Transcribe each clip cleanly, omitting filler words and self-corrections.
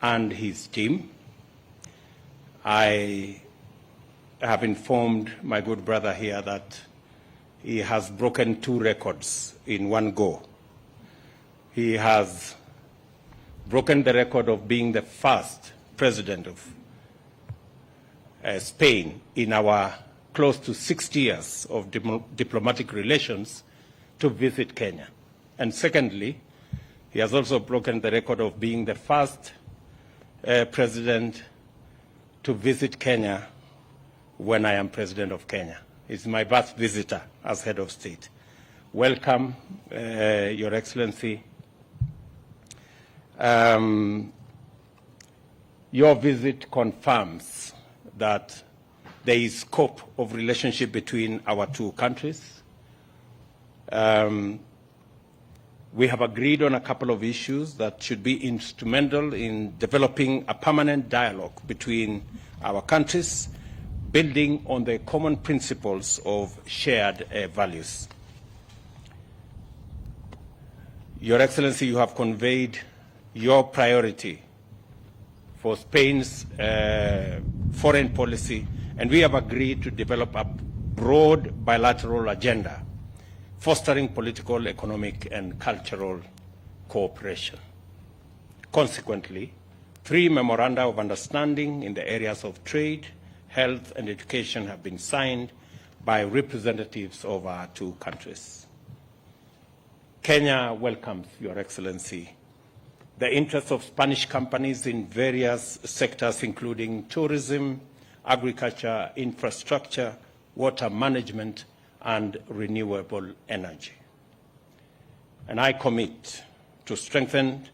and his team. I have informed my good brother here that he has broken 2 records in one go. He has broken the record of being the first president of Spain in our close to 60 years of diplomatic relations to visit Kenya. And secondly, he has also broken the record of being the first president to visit Kenya when I am president of Kenya. He's my first visitor as head of state. Welcome, Your Excellency. Your visit confirms that there is scope of relationship between our 2 countries. We have agreed on a couple of issues that should be instrumental in developing a permanent dialogue between our countries, building on the common principles of shared values. Your Excellency, you have conveyed your priority for Spain's foreign policy, and we have agreed to develop a broad bilateral agenda fostering political, economic, and cultural cooperation. Consequently, 3 memoranda of understanding in the areas of trade, health, and education have been signed by representatives of our 2 countries. Kenya welcomes, Your Excellency, the interests of Spanish companies in various sectors, including tourism, agriculture, infrastructure, water management, and renewable energy. And I commit to strengthen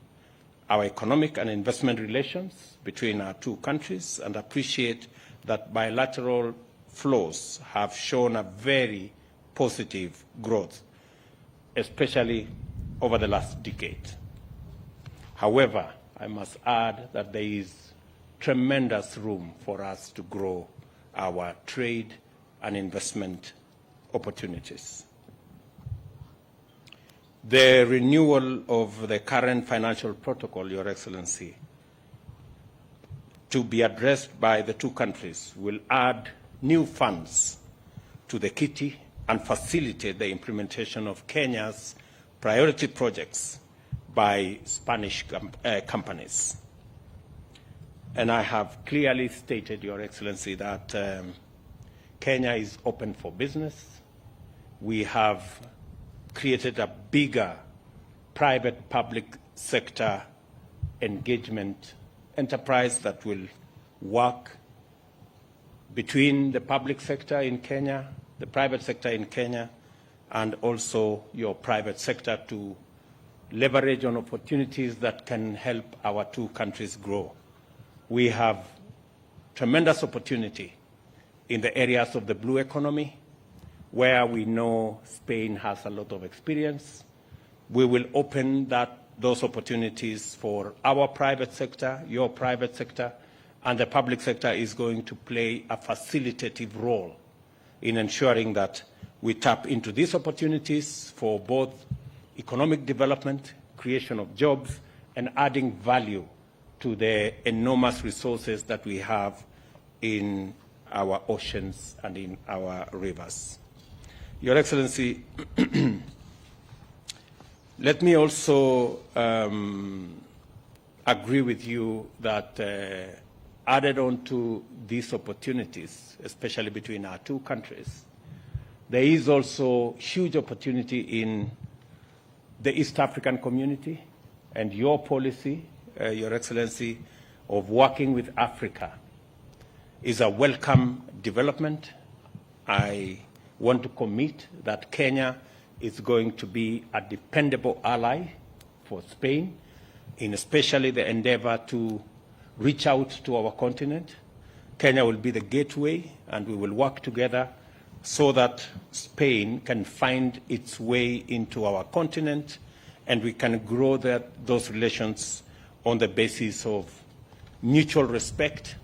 our economic and investment relations between our 2 countries and appreciate that bilateral flows have shown a very positive growth, especially over the last decade. However, I must add that there is tremendous room for us to grow our trade and investment opportunities. The renewal of the current financial protocol, Your Excellency, to be addressed by the 2 countries will add new funds to the kitty and facilitate the implementation of Kenya's priority projects by Spanish companies. And I have clearly stated, Your Excellency, that Kenya is open for business. We have created a bigger private-public sector engagement enterprise that will work between the public sector in Kenya, the private sector in Kenya, and also your private sector to leverage on opportunities that can help our 2 countries grow. We have tremendous opportunity in the areas of the blue economy, where we know Spain has a lot of experience. We will open those opportunities for our private sector, your private sector, and the public sector is going to play a facilitative role in ensuring that we tap into these opportunities for both economic development, creation of jobs, and adding value to the enormous resources that we have in our oceans and in our rivers. Your Excellency, let me also agree with you that added on to these opportunities, especially between our 2 countries, there is also huge opportunity in the East African community, and your policy, Your Excellency, of working with Africa is a welcome development. I want to commit that Kenya is going to be a dependable ally for Spain, in especially the endeavor to reach out to our continent. Kenya will be the gateway, and we will work together so that Spain can find its way into our continent, and we can grow those relations on the basis of mutual respect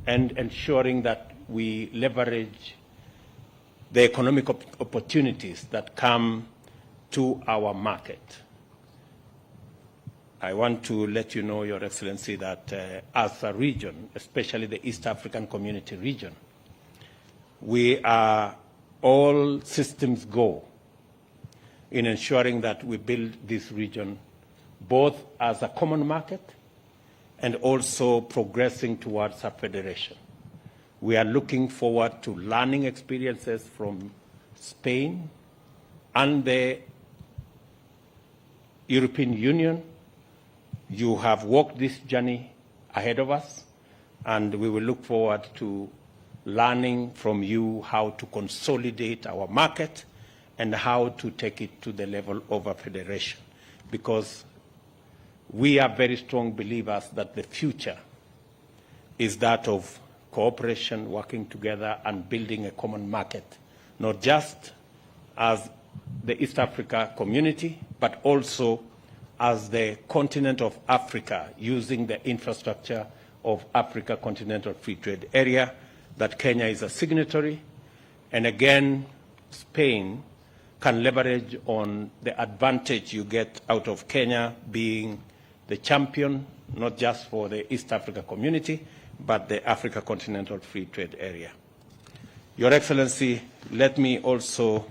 and ensuring that we leverage the economic opportunities that come to our market. I want to let you know, Your Excellency, that as a region, especially the East African Community region, we are all systems go in ensuring that we build this region both as a common market and also progressing towards a federation. We are looking forward to learning experiences from Spain and the European Union. You have walked this journey ahead of us, and we will look forward to learning from you how to consolidate our market and how to take it to the level of a federation. Because we are very strong believers that the future is that of cooperation, working together, and building a common market, not just as the East Africa community, but also as the continent of Africa, using the infrastructure of Africa Continental Free Trade Area, that Kenya is a signatory. And again, Spain can leverage on the advantage you get out of Kenya being the champion, not just for the East Africa community, but the Africa Continental Free Trade Area. Your Excellency, let me also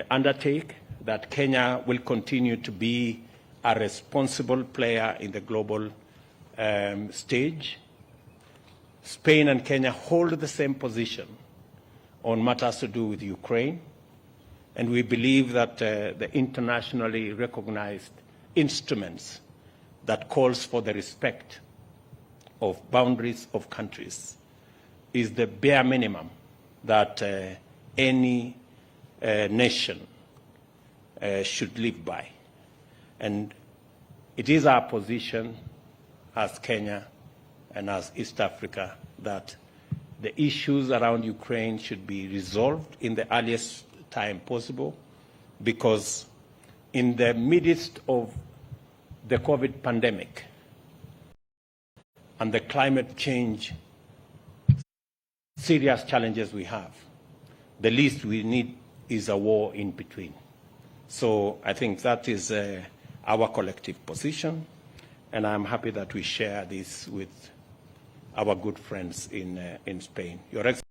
undertake that Kenya will continue to be a responsible player in the global stage. Spain and Kenya hold the same position on matters to do with Ukraine, and we believe that the internationally recognized instruments that calls for the respect of boundaries of countries is the bare minimum that any nation should live by. And it is our position as Kenya and as East Africa that the issues around Ukraine should be resolved in the earliest time possible, because in the midst of the COVID pandemic and the climate change serious challenges we have, the least we need is a war in between. So I think that is our collective position, and I'm happy that we share this with our good friends in Spain. Your Excellency,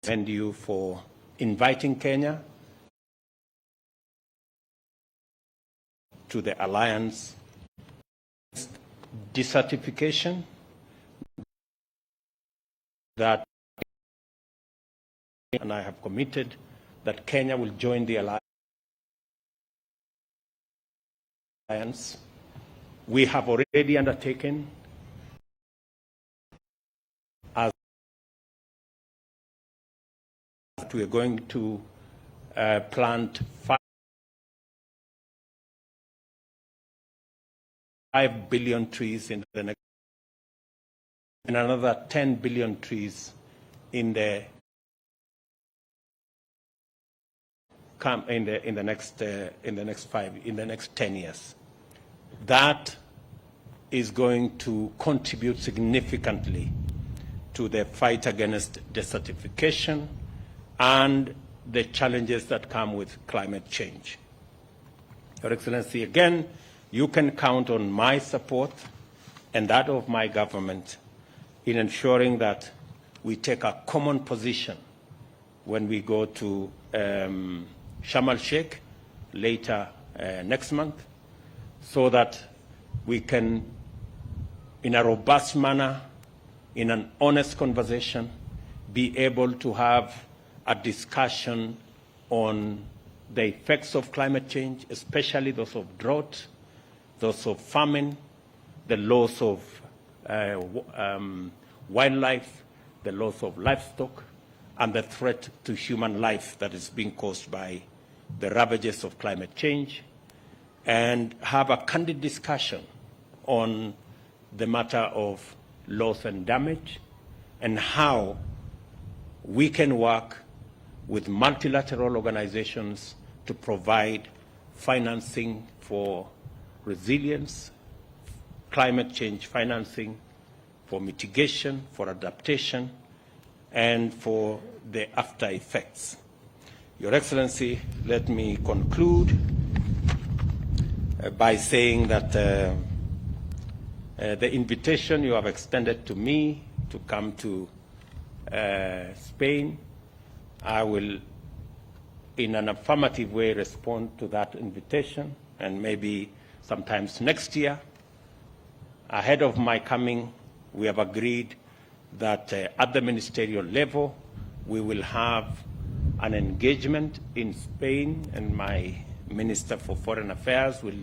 I commend you for inviting Kenya to the alliance. Decertification that, and I have committed that Kenya will join the alliance. We have already undertaken as we are going to plant 5 billion trees in the next, and another 10 billion trees in the next 10 years. That is going to contribute significantly to the fight against desertification and the challenges that come with climate change. Your Excellency, again, you can count on my support and that of my government in ensuring that we take a common position when we go to Sharm el-Sheikh later next month, so that we can, in a robust manner, in an honest conversation, be able to have a discussion on the effects of climate change, especially those of drought, those of famine, the loss of wildlife, the loss of livestock, and the threat to human life that is being caused by the ravages of climate change, and have a candid discussion on the matter of loss and damage and how we can work with multilateral organizations to provide financing for resilience, climate change financing, for mitigation, for adaptation, and for the after effects. Your Excellency, let me conclude by saying that the invitation you have extended to me to come to Spain, I will, in an affirmative way, respond to that invitation, and maybe sometimes next year. Ahead of my coming, we have agreed that at the ministerial level, we will have an engagement in Spain, and my Minister for Foreign Affairs will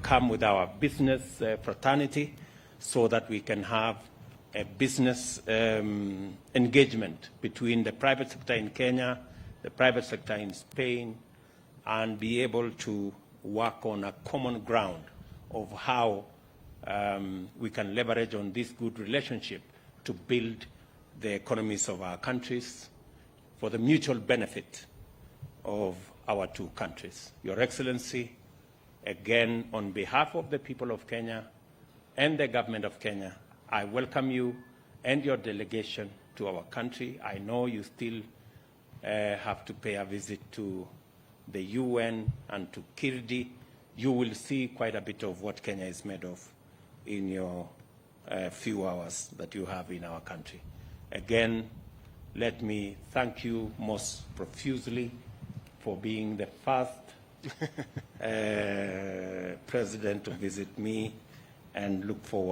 come with our business fraternity so that we can have a business engagement between the private sector in Kenya, the private sector in Spain, and be able to work on a common ground of how we can leverage on this good relationship to build the economies of our countries for the mutual benefit of our two countries. Your Excellency, again, on behalf of the people of Kenya and the government of Kenya, I welcome you and your delegation to our country. I know you still have to pay a visit to the UN and to Kirdi. You will see quite a bit of what Kenya is made of in your few hours that you have in our country. Again, let me thank you most profusely for being the first president to visit me, and look forward